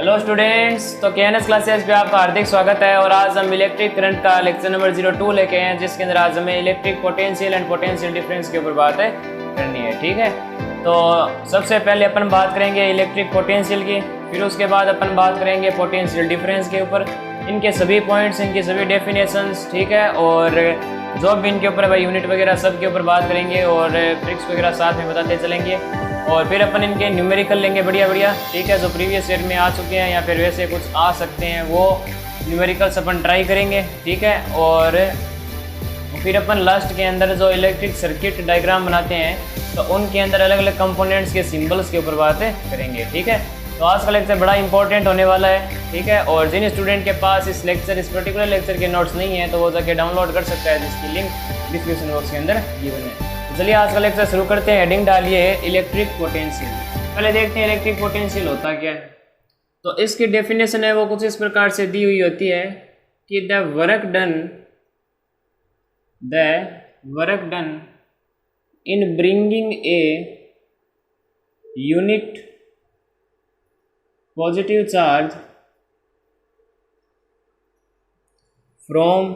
Hello students, तो KNS classes पे आपका हार्दिक स्वागत है। और आज हम इलेक्ट्रिक करंट का लेक्चर नंबर 02 लेके हैं, जिसके अंदर आज हमें electric potential and potential difference के ऊपर बात करनी है। ठीक है, तो सबसे पहले अपन बात करेंगे इलेक्ट्रिक पोटेंशियल की, फिर उसके बाद अपन बात करेंगे पोटेंशियल डिफरेंस के ऊपर, इनके सभी पॉइंट्स, इनकी सभी डेफिनेशंस। ठीक है, और जो भी इनके ऊपर भाई यूनिट वगैरह सब के ऊपर बात करेंगे और ट्रिक्स वगैरह साथ में बताते चलेंगे। और फिर अपन इनके न्यूमेरिकल लेंगे बढ़िया। ठीक है, जो प्रीवियस ईयर में आ चुके हैं या फिर वैसे कुछ आ सकते हैं वो न्यूमेरिकल्स अपन ट्राई करेंगे। ठीक है, और फिर अपन लास्ट के अंदर जो इलेक्ट्रिक सर्किट डायग्राम बनाते हैं तो उनके अंदर अलग अलग कंपोनेंट्स के सिंबल्स के ऊपर बातें करेंगे। ठीक है, तो आज का लेक्चर बड़ा इंपॉर्टेंट होने वाला है। ठीक है, और जिन स्टूडेंट के पास इस पर्टिकुलर लेक्चर के नोट्स नहीं है तो वो जाके डाउनलोड कर सकता है, जिसकी लिंक डिस्क्रिप्शन बॉक्स के अंदर गिवन है। चलिए आज का लेक्चर शुरू करते हैं। हेडिंग डालिए इलेक्ट्रिक पोटेंशियल। पहले देखते हैं इलेक्ट्रिक पोटेंशियल होता क्या है। तो इसकी डेफिनेशन है वो कुछ इस प्रकार से दी हुई होती है कि the work done in bringing a unit positive charge from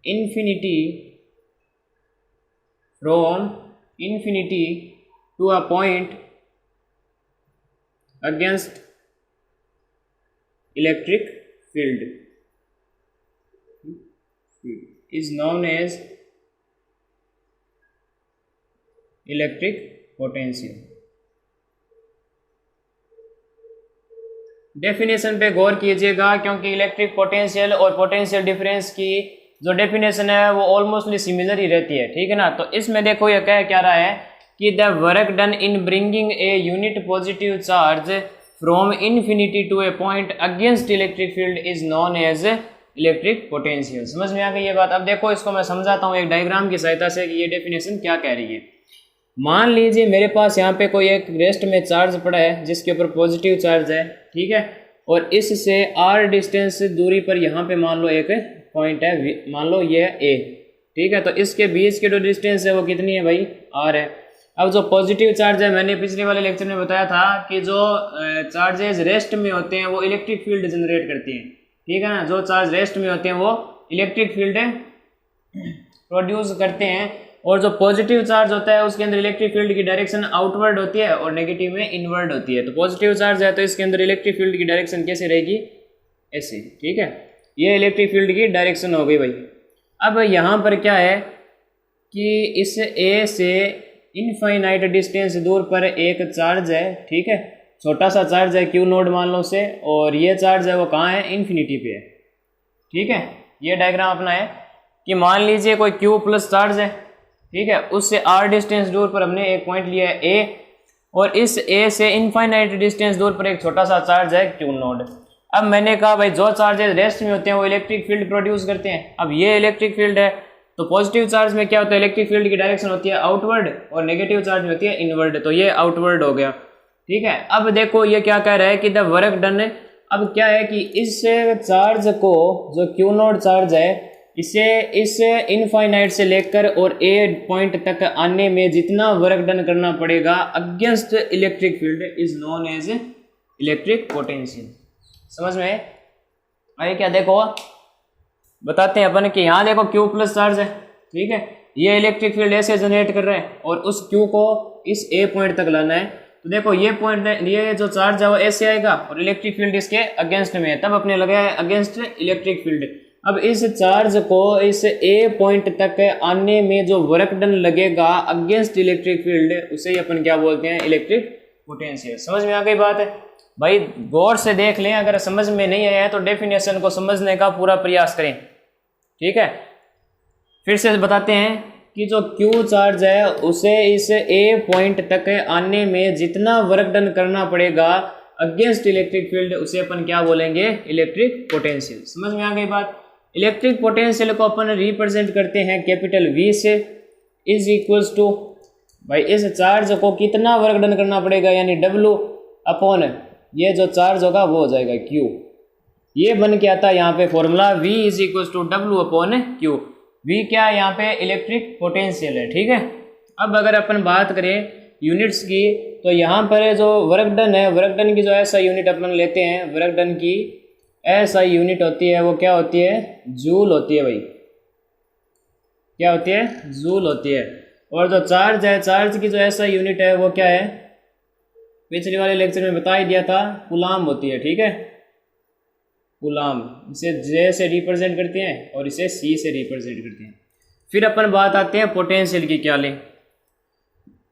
infinity to a point against electric field is known as electric potential। Definition पे गौर कीजिएगा, क्योंकि इलेक्ट्रिक पोटेंशियल और पोटेंशियल डिफरेंस की जो डेफिनेशन है वो ऑलमोस्टली सिमिलर ही रहती है। ठीक है ना, तो इसमें देखो ये क्या रहा है कि the work done in bringing a unit positive charge from infinity to a point against electric field is known as electric potential. समझ में आ गई ये बात। अब देखो इसको मैं समझाता हूँ एक डायग्राम की सहायता से कि ये डेफिनेशन क्या कह रही है। मान लीजिए मेरे पास यहाँ पे कोई एक रेस्ट में चार्ज पड़ा है जिसके ऊपर पॉजिटिव चार्ज है। ठीक है, और इससे r डिस्टेंस दूरी पर यहाँ पे मान लो एक पॉइंट है, मान लो ये A। ठीक है, तो इसके बीच की जो डिस्टेंस है वो कितनी है भाई, r है। अब जो पॉजिटिव चार्ज है, मैंने पिछले वाले लेक्चर में बताया था कि जो चार्जेस रेस्ट में होते हैं वो इलेक्ट्रिक फील्ड जनरेट करते हैं। ठीक है ना, जो चार्ज रेस्ट में होते हैं वो इलेक्ट्रिक फील्ड प्रोड्यूस करते हैं, और जो पॉजिटिव चार्ज होता है उसके अंदर इलेक्ट्रिक फील्ड की डायरेक्शन आउटवर्ड होती है और नेगेटिव में इनवर्ड होती है। तो पॉजिटिव चार्ज है तो इसके अंदर इलेक्ट्रिक फील्ड की डायरेक्शन कैसे रहेगी, ऐसे। ठीक है, ये इलेक्ट्रिक फील्ड की डायरेक्शन हो गई भाई। अब यहाँ पर क्या है कि इस A से इनफाइनाइट डिस्टेंस दूर पर एक चार्ज है। ठीक है, छोटा सा चार्ज है, Q नोड मान लो उसे, और ये चार्ज है वो कहाँ है, इन्फिनिटी पे है। ठीक है, ये डायग्राम अपना है कि मान लीजिए कोई Q प्लस चार्ज है। ठीक है, उससे r डिस्टेंस दूर पर हमने एक पॉइंट लिया है A, और इस A से इनफाइनाइट डिस्टेंस दूर पर एक छोटा सा चार्ज है Q नोड। अब मैंने कहा भाई जो चार्जेस रेस्ट में होते हैं वो इलेक्ट्रिक फील्ड प्रोड्यूस करते हैं। अब ये इलेक्ट्रिक फील्ड है तो पॉजिटिव चार्ज में क्या होता है, इलेक्ट्रिक फील्ड की डायरेक्शन होती है आउटवर्ड और नेगेटिव चार्ज में होती है इनवर्ड, तो ये आउटवर्ड हो गया। ठीक है, अब देखो ये क्या कह रहा है कि द वर्क डन। अब क्या है कि इस चार्ज को, जो Q नोड चार्ज है, इसे इस इनफाइनाइट से लेकर और A पॉइंट तक आने में जितना वर्क डन करना पड़ेगा against electric field is known as electric potential. समझ में आए क्या? देखो बताते हैं अपन कि यहाँ देखो Q प्लस चार्ज है। ठीक है, ये इलेक्ट्रिक फील्ड ऐसे जनरेट कर रहे हैं और उस Q को इस A पॉइंट तक लाना है। तो देखो ये पॉइंट, ये जो चार्ज है वो ऐसे आएगा और इलेक्ट्रिक फील्ड इसके अगेंस्ट में है, तब अपने लगाया है अगेंस्ट इलेक्ट्रिक फील्ड। अब इस चार्ज को इस A पॉइंट तक आने में जो वर्क डन लगेगा अगेंस्ट इलेक्ट्रिक फील्ड, उसे ही अपन क्या बोलते हैं, इलेक्ट्रिक पोटेंशियल। समझ में आ गई बात है भाई? गौर से देख लें, अगर समझ में नहीं आया है तो डेफिनेशन को समझने का पूरा प्रयास करें। ठीक है, फिर से बताते हैं कि जो Q चार्ज है उसे इस A पॉइंट तक आने में जितना वर्क डन करना पड़ेगा अगेंस्ट इलेक्ट्रिक फील्ड, उसे अपन क्या बोलेंगे, इलेक्ट्रिक पोटेंशियल। समझ में आ गई बात? इलेक्ट्रिक पोटेंशियल को अपन रिप्रेजेंट करते हैं कैपिटल V से, इज इक्वल्स टू भाई इस चार्ज को कितना वर्क डन करना पड़ेगा, यानी W अपॉन ये जो चार्ज होगा वो हो जाएगा Q। ये बन के आता है यहाँ पे formula V is equals to W upon Q। V क्या है यहाँ पे, इलेक्ट्रिक पोटेंशियल है। ठीक है, अब अगर अपन बात करें यूनिट्स की, तो यहाँ पर जो वर्क डन है, वर्क डन की जो ऐसा यूनिट अपन लेते हैं, वर्क डन की ऐसा यूनिट होती है, वो क्या होती है, जूल होती है भाई। क्या होती है, जूल होती है। और जो चार्ज है, चार्ज की जो ऐसा यूनिट है वो क्या है, पिछले वाले लेक्चर में बता ही दिया था, कूलाम होती है। ठीक है, कूलाम, इसे जे से रिप्रेजेंट करते हैं और इसे सी से रिप्रेजेंट करते हैं। फिर अपन बात आते हैं पोटेंशियल की। क्या लें,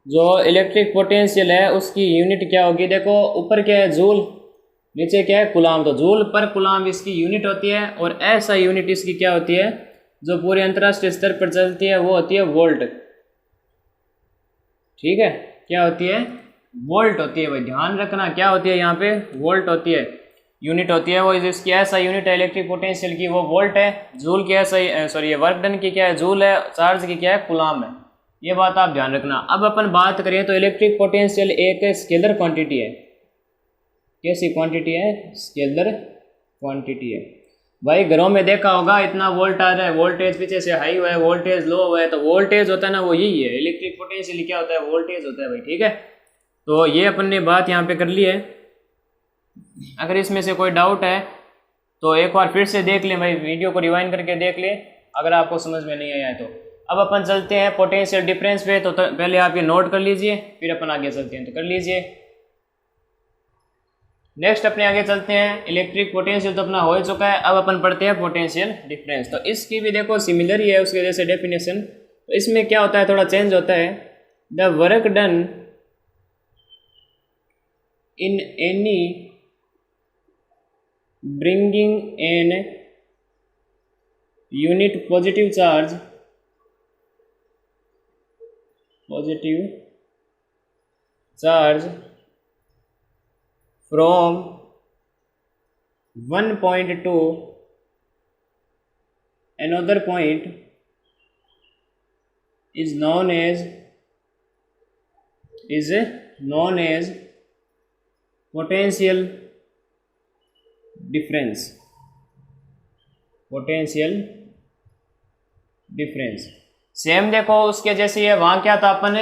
जो इलेक्ट्रिक पोटेंशियल है उसकी यूनिट क्या होगी, देखो ऊपर क्या है जूल, नीचे क्या है कूलाम, तो जूल पर कूलाम इसकी यूनिट होती है। और ऐसा यूनिट इसकी क्या होती है, जो पूरे अंतर्राष्ट्रीय स्तर पर चलती है, वो होती है वोल्ट। ठीक है, क्या होती है, वोल्ट होती है भाई, ध्यान रखना क्या होती है यहाँ पे, वोल्ट होती है, यूनिट होती है वो। इसकी ऐसा यूनिट है इलेक्ट्रिक पोटेंशियल की, वो वोल्ट है। जूल की ऐसा, सॉरी ये वर्क डन की क्या है, जूल है, चार्ज की क्या है, कूलाम है। ये बात आप ध्यान रखना। अब अपन बात करें तो इलेक्ट्रिक पोटेंशियल एक स्केलर क्वांटिटी है। कैसी क्वांटिटी है, स्केलर क्वांटिटी है भाई। घरों में देखा होगा इतना वोल्ट आ रहा है, वोल्टेज पीछे से हाई हुआ है, वोल्टेज लो हुआ है, तो वोल्टेज होता है ना, वो यही है। इलेक्ट्रिक पोटेंशियल क्या होता है, वोल्टेज होता है भाई। ठीक है, तो ये अपन ने बात यहाँ पे कर ली है। अगर इसमें से कोई डाउट है तो एक बार फिर से देख लें भाई, वीडियो को रिवाइंड करके देख लें अगर आपको समझ में नहीं आया है तो। अब अपन चलते हैं पोटेंशियल डिफरेंस पे, तो पहले आप ये नोट कर लीजिए, फिर अपन आगे चलते हैं, तो कर लीजिए। नेक्स्ट अपने आगे चलते हैं, इलेक्ट्रिक पोटेंशियल तो अपना हो चुका है, अब अपन पढ़ते हैं पोटेंशियल डिफरेंस। तो इसकी भी देखो सिमिलर ही है उसके जैसे डेफिनेशन। तो इसमें क्या होता है, थोड़ा चेंज होता है। The work done in any bringing an unit positive charge from one point to another point is known as potential difference. Potential difference same देखो उसके जैसे है। वहाँ क्या था, अपन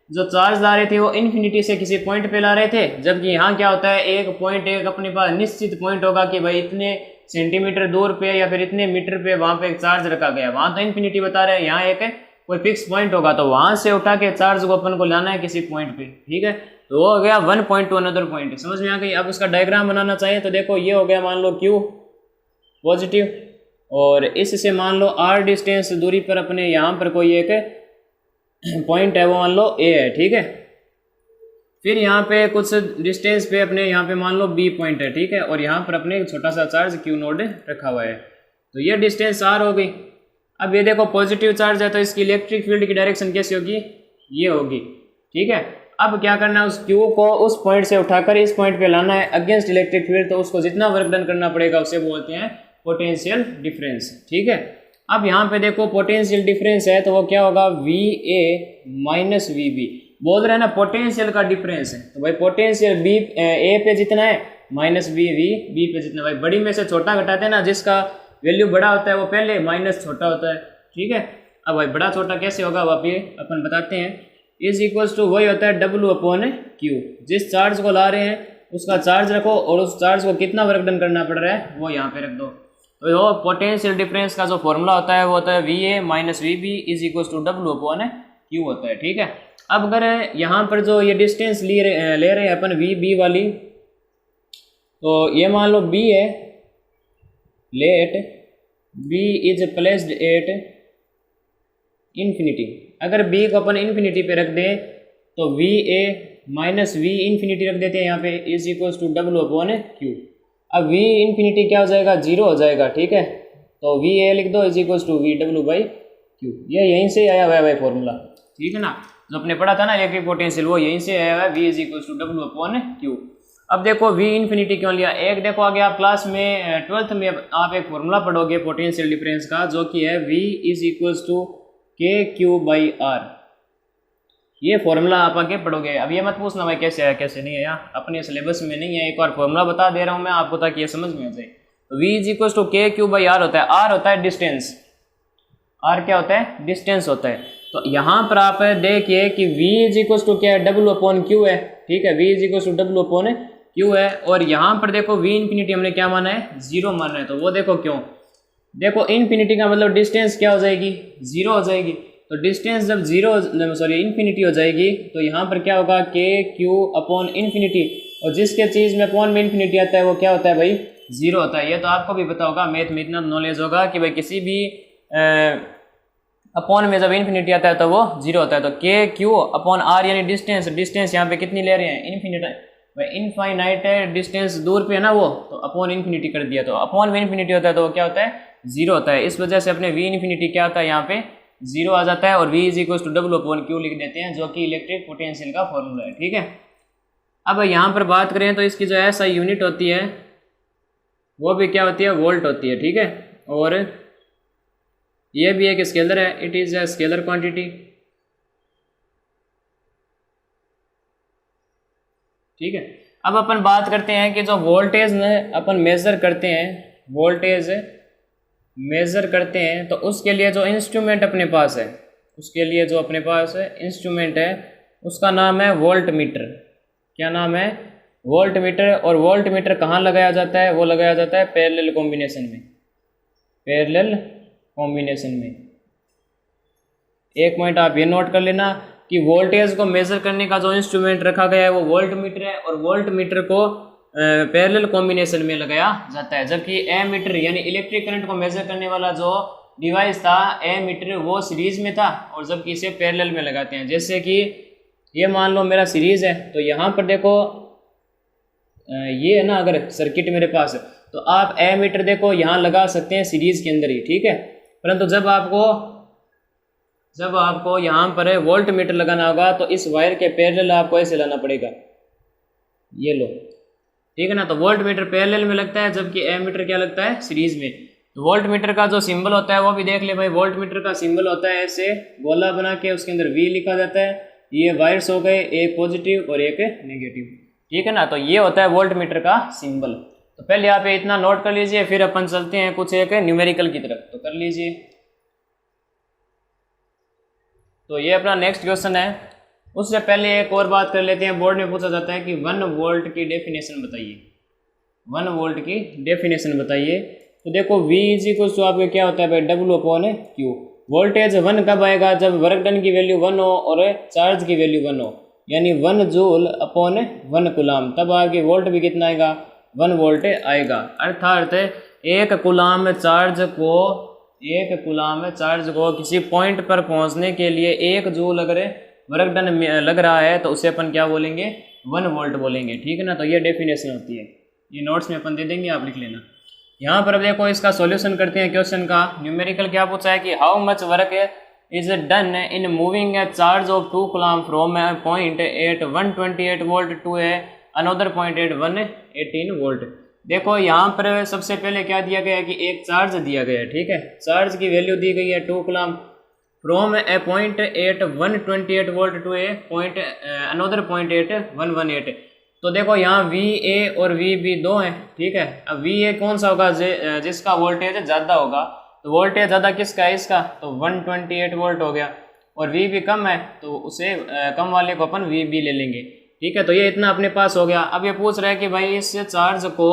जो चार्ज ला रहे थे वो इन्फिनिटी से किसी पॉइंट पे ला रहे थे, जबकि यहाँ क्या होता है, एक पॉइंट, एक अपने पास निश्चित पॉइंट होगा कि भाई इतने सेंटीमीटर दूर पे या फिर इतने मीटर पे वहाँ पे एक चार्ज रखा गया। वहाँ तो इन्फिनिटी बता रहे हैं, यहाँ एक कोई फिक्स पॉइंट होगा, तो वहाँ से उठा के चार्ज को अपन को लाना है किसी पॉइंट पे। ठीक है, तो वो हो गया one point two another point. समझ में आ गई। अब उसका डायग्राम बनाना चाहिए, तो देखो ये हो गया मान लो Q पॉजिटिव, और इससे मान लो R डिस्टेंस दूरी पर अपने यहाँ पर कोई एक पॉइंट है, वो मान लो A है। ठीक है, फिर यहाँ पे कुछ डिस्टेंस पे अपने यहाँ पे मान लो B पॉइंट है। ठीक है, और यहाँ पर अपने एक छोटा सा चार्ज Q नोड रखा हुआ है, तो ये डिस्टेंस R हो गई। अब ये देखो पॉजिटिव चार्ज है, तो इसकी इलेक्ट्रिक फील्ड की डायरेक्शन कैसी होगी, ये होगी। ठीक है, अब क्या करना है, उस Q को उस पॉइंट से उठाकर इस पॉइंट पे लाना है अगेंस्ट इलेक्ट्रिक फील्ड, तो उसको जितना वर्क डन करना पड़ेगा उसे बोलते हैं पोटेंशियल डिफरेंस। ठीक है, अब यहाँ पे देखो पोटेंशियल डिफरेंस है, तो वो क्या होगा, VA माइनस VB। बोल रहे हैं ना पोटेंशियल का डिफरेंस है, तो भाई पोटेंशियल B A पे जितना है माइनस B पे जितना। भाई बड़ी में से छोटा घटाते हैं ना, जिसका वैल्यू बड़ा होता है वो पहले माइनस छोटा होता है। ठीक है, अब भाई बड़ा छोटा कैसे होगा, अब ये अपन बताते हैं। इज इक्वल्स टू वही होता है W/Q। जिस चार्ज को ला रहे हैं उसका चार्ज रखो, और उस चार्ज को कितना वर्क डन करना पड़ रहा है वो यहाँ पे रख दो। तो वो पोटेंशियल डिफरेंस का जो फॉर्मूला होता है वो होता है VA minus VB is equals to W/Q होता है। ठीक है, अब अगर यहाँ पर जो ये डिस्टेंस ले रहे हैं अपन VB वाली, तो ये मान लो B है, let B is placed at infinity. अगर B को अपन इन्फिनिटी पे रख दें तो VA माइनस V इन्फिनिटी रख देते हैं यहाँ पे, इज इक्वल्स टू W/Q। अब V इन्फिनिटी क्या हो जाएगा, 0 हो जाएगा। ठीक है, तो VA लिख दो इज इक्वल्स टू VW/Q। ये यहीं से आया हुआ है भाई फॉर्मूला। ठीक है ना, जो अपने पढ़ा था ना इलेक्ट्रिक पोटेंशियल, वो यहीं से आया हुआ है, V is equals to W/Q। अब देखो V इन्फिनिटी क्यों लिया, एक देखो आगे आप क्लास में 12th में आप एक फॉर्मूला पढ़ोगे पोटेंशियल डिफरेंस का, जो कि है V is equals to KQ/R। ये फॉर्मूला आप आगे पढ़ोगे। अब ये मत पूछना भाई कैसे आया कैसे नहीं आया, अपने सिलेबस में नहीं है, एक बार फॉर्मूला बता दे रहा हूँ मैं आपको ताकि ये समझ में आ जाए। तो V is equals to KQ/R होता है। R होता है डिस्टेंस, R क्या होता है, डिस्टेंस होता है। तो यहाँ पर आप देखिए कि V इज इक्वल टू क्या है, W अपॉन क्यू है, ठीक है, V is equal to W upon Q है। और यहाँ पर देखो V इन्फिनिटी हमने क्या माना है, 0 माना है। तो वो देखो क्यों, देखो इन्फिनिटी का मतलब डिस्टेंस क्या हो जाएगी, 0 हो जाएगी। तो डिस्टेंस जब इन्फिनिटी हो जाएगी तो यहाँ पर क्या होगा, के क्यू अपॉन इन्फिनिटी, और जिसके चीज़ में अपॉन में इन्फिनिटी आता है वो क्या होता है भाई, 0 होता है। ये तो आपको भी पता होगा, मैथ में इतना नॉलेज होगा कि भाई किसी भी अपॉन में जब इन्फिनिटी आता है तो वो 0 होता है। तो के क्यू अपॉन आर यानी डिस्टेंस यहाँ पे कितनी ले रहे हैं, इनफाइनाइट है, डिस्टेंस दूर पे है ना वो, तो अपॉन इन्फिनिटी कर दिया। तो अपॉन में इन्फिनिटी होता है तो वो क्या होता है, 0 होता है। इस वजह से अपने V इन्फिनिटी क्या होता है, यहाँ पे 0 आ जाता है, और V is equal to W upon Q लिख देते हैं, जो कि इलेक्ट्रिक पोटेंशियल का फॉर्मूला है, ठीक है। अब यहाँ पर बात करें तो इसकी जो ऐसा यूनिट होती है वो भी क्या होती है, वोल्ट होती है, ठीक है। और ये भी एक स्केलर है, it is a scalar quantity, ठीक है। अब अपन बात करते हैं कि जो वोल्टेज अपन मेज़र करते हैं, वोल्टेज मेज़र करते हैं, तो उसके लिए जो इंस्ट्रूमेंट अपने पास है, उसके लिए जो अपने पास इंस्ट्रूमेंट है उसका नाम है वोल्ट मीटर। क्या नाम है, वोल्ट मीटर। और वोल्ट मीटर कहाँ लगाया जाता है, वो लगाया जाता है पैरेलल कॉम्बिनेशन में, पैरेलल कॉम्बिनेशन में। एक पॉइंट आप ये नोट कर लेना कि वोल्टेज को मेजर करने का जो इंस्ट्रूमेंट रखा गया है वो वोल्ट मीटर है, और वोल्ट मीटर को पैरेलल कॉम्बिनेशन में लगाया जाता है। जबकि एमीटर यानी इलेक्ट्रिक करंट को मेजर करने वाला जो डिवाइस था एमीटर, वो सीरीज में था, और जबकि इसे पैरेलल में लगाते हैं। जैसे कि ये मान लो मेरा सीरीज है, तो यहाँ पर देखो ये है ना, अगर सर्किट मेरे पास है तो आप एमीटर देखो यहाँ लगा सकते हैं सीरीज के अंदर ही, ठीक है। परंतु जब आपको यहाँ पर वोल्ट मीटर लगाना होगा तो इस वायर के पैरेलल आपको ऐसे लाना पड़ेगा, ये लो, ठीक है ना। तो वोल्ट मीटर पैरेलल में लगता है, जबकि एमीटर क्या लगता है, सीरीज में। तो वोल्ट मीटर का जो सिंबल होता है वो भी देख ले भाई, वोल्ट मीटर का सिंबल होता है ऐसे गोला बना के, उसके अंदर V लिखा जाता है। ये वायर्स हो गए, एक पॉजिटिव और एक नेगेटिव, ठीक है ना। तो ये होता है वोल्ट मीटर का सिंबल। तो पहले आप इतना नोट कर लीजिए, फिर अपन चलते हैं कुछ एक न्यूमेरिकल की तरफ, तो कर लीजिए। तो ये अपना नेक्स्ट क्वेश्चन है। उससे पहले एक और बात कर लेते हैं, बोर्ड में पूछा जाता है कि 1 वोल्ट की डेफिनेशन बताइए, 1 वोल्ट की डेफिनेशन बताइए। तो देखो V इज इक्वल टू आपके क्या होता है भाई, W अपॉन क्यू। वोल्टेज 1 कब आएगा, जब वर्क डन की वैल्यू 1 हो और चार्ज की वैल्यू 1 हो, यानी 1 जूल अपॉन 1 कुलाम, तब आपके वोल्ट भी कितना आएगा, 1 वोल्ट आएगा। अर्थात एक कुलाम चार्ज को किसी पॉइंट पर पहुंचने के लिए 1 जूल अगर वर्क डन लग रहा है तो उसे अपन क्या बोलेंगे, 1 वोल्ट बोलेंगे, ठीक है ना। तो ये डेफिनेशन होती है, ये नोट्स में अपन दे देंगे, आप लिख लेना। यहाँ पर अब देखो इसका सॉल्यूशन करते हैं क्वेश्चन का। न्यूमेरिकल क्या पूछा है कि how much work is done in moving a charge of 2 coulomb from a point at 128 volt to a another point at 118 volt. देखो यहाँ पर सबसे पहले क्या दिया गया है कि एक चार्ज दिया गया है, ठीक है। चार्ज की वैल्यू दी गई है 2 coulomb from a point at 128 volt to a point another point at 118। तो देखो यहाँ VA और VB दो हैं, ठीक है। अब VA कौन सा होगा, जिसका वोल्टेज ज़्यादा होगा। तो वोल्टेज ज़्यादा किसका है, इसका, तो 128 वोल्ट हो गया। और VB कम है तो उसे कम वाले को अपन VB ले लेंगे, ठीक है। तो ये इतना अपने पास हो गया। अब ये पूछ रहा है कि भाई इस चार्ज को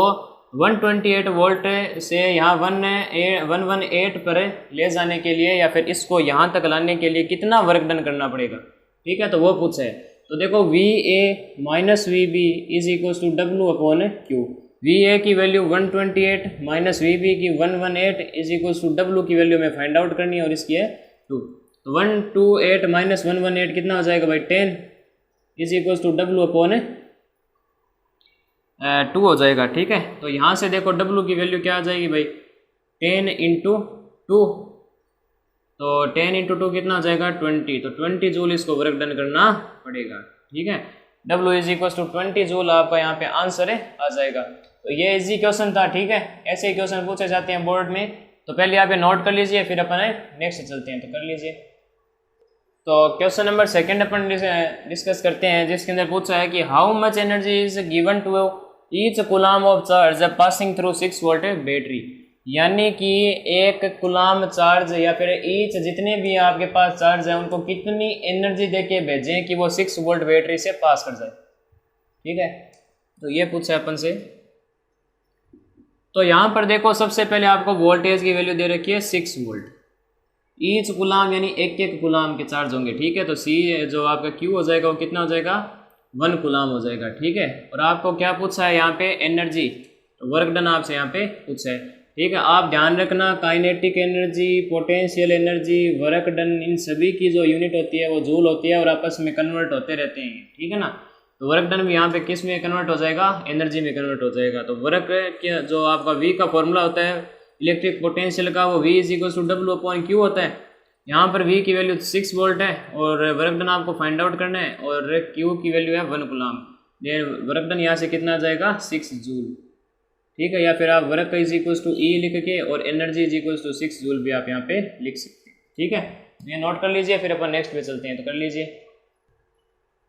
128 वोल्ट से यहाँ 118 पर ले जाने के लिए या फिर इसको यहाँ तक लाने के लिए कितना वर्क डन करना पड़ेगा, ठीक है। तो वो पूछा है। तो देखो VA minus VB is equal to W upon Q. VA की वैल्यू 128 माइनस VB की 118 इज इक्वल टू W की वैल्यू में फाइंड आउट करनी है, और इसकी है 2। तो 128 माइनस 118 कितना हो जाएगा भाई, 10 is equal to W upon 2 हो जाएगा, ठीक है। तो यहाँ से देखो W की वैल्यू क्या आ जाएगी भाई, 10 इंटू 2, तो 10 इंटू 2 कितना हो जाएगा, 20। तो 20 जूल इसको वर्क डन करना पड़ेगा, ठीक है। W is equal to 20 joule आपका यहाँ पे आंसर आ जाएगा। तो ये इजी क्वेश्चन था, ठीक है। ऐसे ही क्वेश्चन पूछे जाते हैं बोर्ड में, तो पहले यहाँ पे नोट कर लीजिए, फिर अपन नेक्स्ट चलते हैं, तो कर लीजिए। तो क्वेश्चन नंबर 2 अपन डिस्कस करते हैं, जिसके अंदर पूछा है कि how much energy is given to each coulomb of charge passing through 6 volt battery. यानी कि एक कूलाम चार्ज या फिर ईच जितने भी आपके पास चार्ज है उनको कितनी एनर्जी देके भेजें कि वो 6 वोल्ट बैटरी से पास कर जाए। ठीक है, तो ये पूछा है अपन से। तो यहाँ पर देखो सबसे पहले आपको वोल्टेज की वैल्यू दे रखी है 6 वोल्ट। ईच गुलाम यानी एक एक गुलाम के चार्ज होंगे। ठीक है, तो सी जो आपका क्यू हो जाएगा वो कितना हो जाएगा 1 गुलाम हो जाएगा। ठीक है, और आपको क्या पूछा है यहाँ पे एनर्जी, तो वर्क डन आपसे यहाँ पे पूछा है। ठीक है, आप ध्यान रखना kinetic energy, potential energy, work done, इन सभी की जो यूनिट होती है वो जूल होती है और आपस में कन्वर्ट होते रहते हैं। ठीक है ना, तो वर्क डन भी यहाँ पे किस में कन्वर्ट हो जाएगा, एनर्जी में कन्वर्ट हो जाएगा। तो वर्क के जो आपका वी का फॉर्मूला होता है इलेक्ट्रिक पोटेंशियल का, वो V is equal to W upon Q होता है। यहाँ पर वी की वैल्यू 6 वोल्ट है और वर्क डन आपको फाइंड आउट करना है और क्यू की वैल्यू है 1 गुलाम। वर्क डन यहाँ से कितना आ जाएगा 6 जूल। ठीक है, या फिर आप work is equal to E लिख के और energy is equal to 6 joule भी आप यहाँ पे लिख सकते हैं। ठीक है, ये नोट कर लीजिए, फिर अपन नेक्स्ट पे चलते हैं। तो कर लीजिए,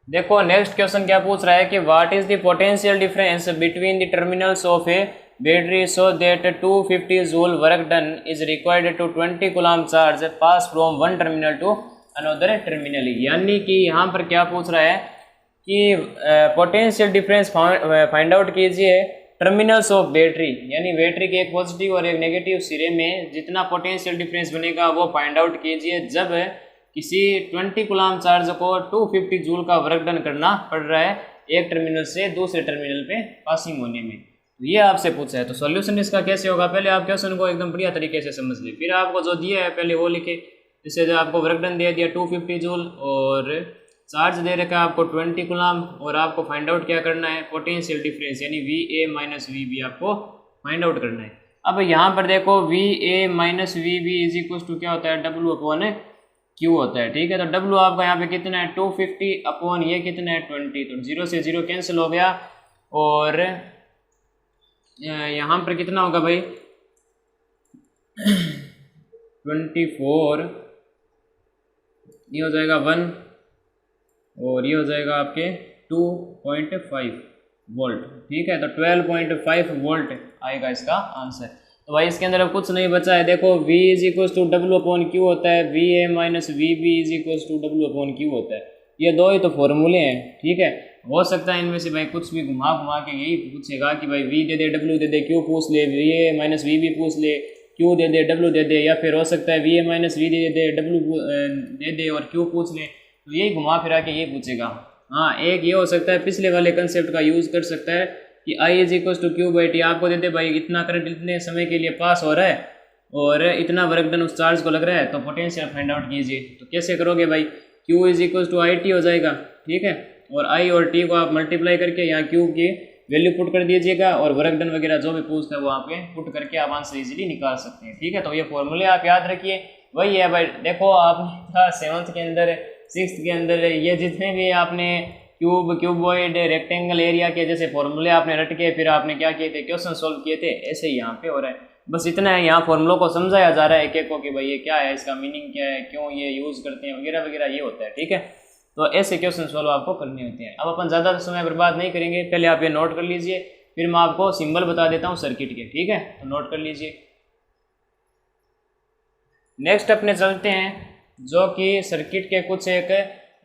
देखो नेक्स्ट क्वेश्चन क्या पूछ रहा है कि what is the potential difference between the terminals of a battery so that 250 joule work done is required to 20 coulomb charge pass from one terminal to another terminal. यानी कि यहाँ पर क्या पूछ रहा है कि पोटेंशियल डिफरेंस फाइंड आउट कीजिए टर्मिनल्स ऑफ बैटरी, यानी बैटरी के एक पॉजिटिव और एक नेगेटिव सिरे में जितना पोटेंशियल डिफरेंस बनेगा वो फाइंड आउट कीजिए जब किसी 20 कूलम चार्ज को 250 जूल का वर्क डन करना पड़ रहा है एक टर्मिनल से दूसरे टर्मिनल पे पासिंग होने में। तो ये आपसे पूछा है, तो सॉल्यूशन इसका कैसे होगा, पहले आप क्वेश्चन को एकदम बढ़िया तरीके से समझ लें, फिर आपको जो दिया है पहले वो लिखे। जैसे जो आपको वर्क डन दे दिया 250 जूल और चार्ज दे रखा है आपको 20 कूलम और आपको फाइंड आउट क्या करना है पोटेंशियल डिफरेंस यानी V A minus V B आपको फाइंड आउट करना है। अब यहाँ पर देखो V A minus V B is equal to क्या होता है डब्ल्यू अपॉन क्यू होता है। ठीक है, तो डब्ल्यू आपका यहाँ पे कितना है 250 अपॉन ये कितना है 20, तो 0 से 0 कैंसिल हो गया और यहाँ पर कितना होगा भाई 24, ये हो जाएगा 1 और ये हो जाएगा आपके 2.5 वोल्ट। ठीक है, तो 12.5 वोल्ट आएगा इसका आंसर। तो भाई इसके अंदर अब कुछ नहीं बचा है। देखो v is equal to W upon Q होता है, V A minus V B is equal to W upon Q होता है। ये दो ही तो फॉर्मूले हैं। ठीक है, हो सकता है इनमें से भाई कुछ भी घुमा घुमा के यही पूछेगा कि भाई v दे दे डब्ल्यू दे दे क्यू पूछ ले, V A minus V B पूछ ले, क्यू दे दे डब्ल्यू दे दे, या फिर हो सकता है वी ए माइनस वी दे दे डब्ल्यू दे दे और क्यू पूछ ले। तो यही घुमा फिरा के ये पूछेगा। हाँ, एक ये हो सकता है पिछले वाले कंसेप्ट का यूज़ कर सकता है कि I is equal to Q by T, आपको देते भाई इतना करंट इतने समय के लिए पास हो रहा है और इतना वर्क डन उस चार्ज को लग रहा है, तो पोटेंशियल फाइंड आउट कीजिए। तो कैसे करोगे भाई, Q is equal to I T हो जाएगा। ठीक है, और I और T को आप मल्टीप्लाई करके यहाँ Q की वैल्यू पुट कर दीजिएगा और वर्क डन वगैरह जो भी पूछता है वो आप पुट करके आप आंसर इजीली निकाल सकते हैं। ठीक है, तो ये फॉर्मूले आप याद रखिए, वही है भाई। देखो आपने था 7th के अंदर 6th के अंदर ये जितने भी आपने क्यूब, क्यूबॉइड, रेक्टेंगल एरिया के जैसे फॉर्मूले आपने रट के फिर आपने क्या किए थे क्वेश्चन सॉल्व किए थे, ऐसे ही यहाँ पे हो रहा है। बस इतना है, यहाँ फॉर्मूलों को समझाया जा रहा है एक एक को कि भाई ये क्या है, इसका मीनिंग क्या है, क्यों ये यूज़ करते हैं वगैरह वगैरह, ये होता है। ठीक है, तो ऐसे क्वेश्चन सॉल्व आपको करने होते हैं। अब अपन ज़्यादा समय बर्बाद नहीं करेंगे, पहले आप ये नोट कर लीजिए, फिर मैं आपको सिंबल बता देता हूँ सर्किट के। ठीक है, तो नोट कर लीजिए। नेक्स्ट अपने चलते हैं जो कि सर्किट के कुछ एक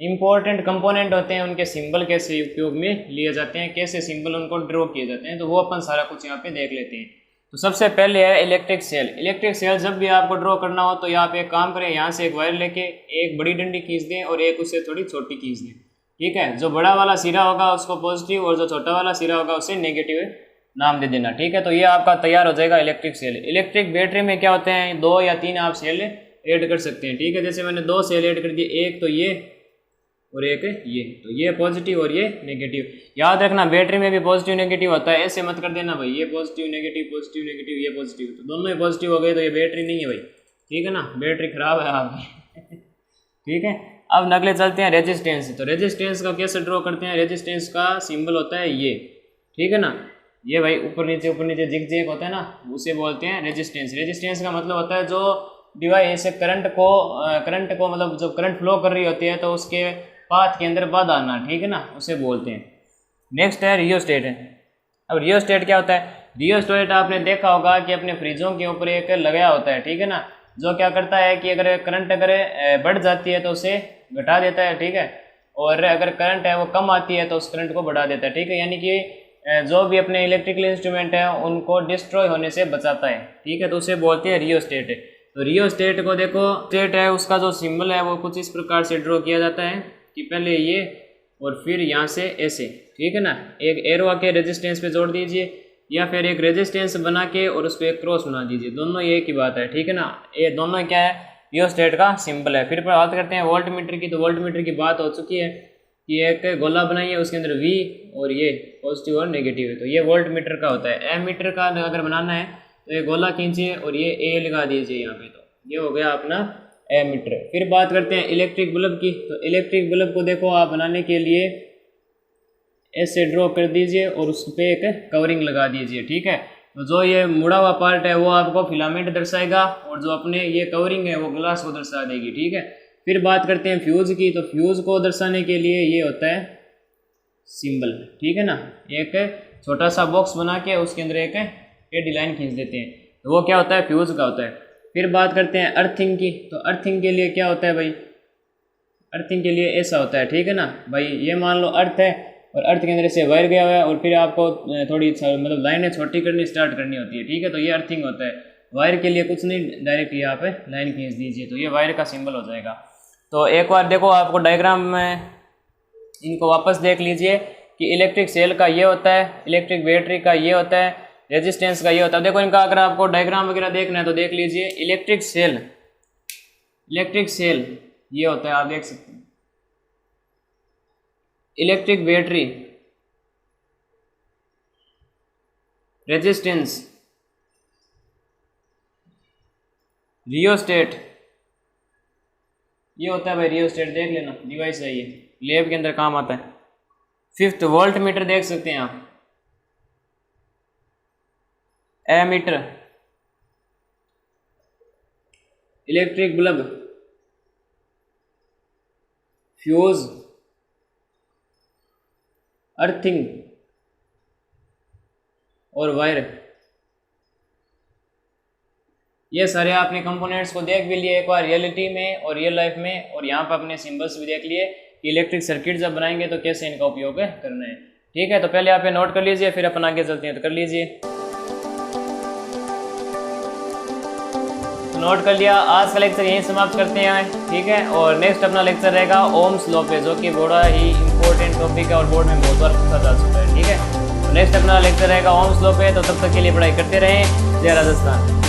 इम्पोर्टेंट कंपोनेंट होते हैं, उनके सिंबल कैसे उपयोग में लिए जाते हैं, कैसे सिंबल उनको ड्रॉ किए जाते हैं, तो वो अपन सारा कुछ यहाँ पे देख लेते हैं। तो सबसे पहले है इलेक्ट्रिक सेल। इलेक्ट्रिक सेल जब भी आपको ड्रॉ करना हो तो यहाँ पे एक काम करें, यहाँ से एक वायर लेके एक बड़ी डंडी खींच दें और एक उससे थोड़ी छोटी खींच दें। ठीक है, जो बड़ा वाला सिरा होगा उसको पॉजिटिव और जो छोटा वाला सिरा होगा उसे नेगेटिव नाम दे देना। ठीक है, तो ये आपका तैयार हो जाएगा इलेक्ट्रिक सेल। इलेक्ट्रिक बैटरी में क्या होते हैं 2 या 3 आप सेल ऐड कर सकते हैं। ठीक है, जैसे मैंने 2 सेल ऐड कर दिए, एक तो ये और एक ये, तो ये पॉजिटिव और ये नेगेटिव। याद रखना बैटरी में भी पॉजिटिव नेगेटिव होता है, ऐसे मत कर देना भाई ये पॉजिटिव नेगेटिव ये पॉजिटिव, तो दोनों ही पॉजिटिव हो गए तो ये बैटरी नहीं है भाई। ठीक है ना, बैटरी खराब है आपकी। ठीक है, अब अगले चलते हैं रेजिस्टेंस। तो रेजिस्टेंस का कैसे ड्रॉ करते हैं, रेजिस्टेंस का सिंबल होता है ये। ठीक है ना, ये भाई ऊपर नीचे जिग जैग होता है ना, उसे बोलते हैं रेजिस्टेंस। रेजिस्टेंस का मतलब होता है जो डिवाइस करंट को मतलब जो करंट फ्लो कर रही होती है तो उसके पाथ के अंदर बाधा आना। ठीक है ना, उसे बोलते हैं। नेक्स्ट है रियोस्टेट। अब रियोस्टेट क्या होता है, रियोस्टेट आपने देखा होगा कि अपने फ्रिजों के ऊपर एक लगाया होता है, ठीक है ना, जो क्या करता है कि अगर करंट बढ़ जाती है तो उसे घटा देता है, ठीक है, और अगर करंट है वो कम आती है तो उस करंट को बढ़ा देता है, ठीक है, यानी कि जो भी अपने इलेक्ट्रिकल इंस्ट्रूमेंट हैं उनको डिस्ट्रॉय होने से बचाता है, ठीक है, तो उसे बोलते हैं रियोस्टेट। तो रियोस्टेट को देखो, स्टेट है उसका जो सिंबल है वो कुछ इस प्रकार से ड्रॉ किया जाता है कि पहले ये और फिर यहाँ से ऐसे, ठीक है ना, एक एरो आके रेजिस्टेंस पे जोड़ दीजिए या फिर एक रेजिस्टेंस बना के और उस पर एक क्रॉस बना दीजिए, दोनों एक ही बात है, ठीक है ना, ये दोनों क्या है, रियोस्टेट का सिंबल है। फिर बात करते हैं वोल्ट मीटर की। तो वोल्ट मीटर की बात हो चुकी है कि एक गोला बनाइए, उसके अंदर V और ये पॉजिटिव और नेगेटिव है, तो ये वोल्ट मीटर का होता है। एम मीटर का अगर बनाना है तो ये गोला खींचिए और ये A लगा दीजिए यहाँ पे, तो ये हो गया अपना एम मीटर। फिर बात करते हैं इलेक्ट्रिक बल्ब की। तो इलेक्ट्रिक बल्ब को देखो आप बनाने के लिए ऐसे ड्रॉ कर दीजिए और उस पर एक कवरिंग लगा दीजिए, ठीक है, तो जो ये मुड़ा हुआ पार्ट है वो आपको फिलामेंट दर्शाएगा और जो अपने ये कवरिंग है वो ग्लास को दर्शा देगी, ठीक है। फिर बात करते हैं फ्यूज़ की। तो फ्यूज़ को दर्शाने के लिए ये होता है सिंबल, ठीक है ना, एक छोटा सा बॉक्स बना के उसके अंदर एक टेढ़ी लाइन खींच देते हैं, तो वो क्या होता है, फ्यूज़ का होता है। फिर बात करते हैं अर्थिंग की। तो अर्थिंग के लिए क्या होता है भाई, अर्थिंग के लिए ऐसा होता है, ठीक है ना भाई, ये मान लो अर्थ है और अर्थ के अंदर से वायर गया हुआ है और फिर आपको थोड़ी मतलब लाइनें छोटी करनी स्टार्ट करनी होती है, ठीक है, तो ये अर्थिंग होता है। वायर के लिए कुछ नहीं, डायरेक्ट ये आप लाइन खींच दीजिए तो ये वायर का सिंबल हो जाएगा। तो एक बार देखो आपको डायग्राम में इनको वापस देख लीजिए कि इलेक्ट्रिक सेल का ये होता है, इलेक्ट्रिक बैटरी का ये होता है, रेजिस्टेंस का ये होता है। देखो इनका अगर आपको डायग्राम वगैरह देखना है तो देख लीजिए। इलेक्ट्रिक सेल ये होता है, आप देख सकते हैं। इलेक्ट्रिक बैटरी, रेजिस्टेंस, रियोस्टेट ये होता है भाई, रियोस्टेट देख लेना, डिवाइस है ये, लैब के अंदर काम आता है। फिफ्थ वोल्ट मीटर देख सकते हैं आप, ammeter, electric bulb, fuse, earthing और वायर, ये सारे आपने कंपोनेंट्स को देख भी लिए एक बार रियलिटी में और रियल लाइफ में, और यहाँ पर अपने सिंबल्स भी देख लिए कि इलेक्ट्रिक सर्किट जब बनाएंगे तो कैसे इनका उपयोग करना है, ठीक है। तो पहले आप ये नोट कर लीजिए, फिर अपन आगे चलते हैं, तो कर लीजिए, नोट कर लिया। आज का लेक्चर यहीं समाप्त करते हैं, ठीक है, और नेक्स्ट अपना लेक्चर रहेगा ओम्स लॉ पे, जो कि बड़ा ही इंपॉर्टेंट टॉपिक है और बोर्ड में बहुत बार पूछा जा चुका है, ठीक है। तो नेक्स्ट अपना लेक्चर रहेगा ओम्स लॉ पे, तो तब तक के लिए पढ़ाई करते रहें। जय राजस्थान।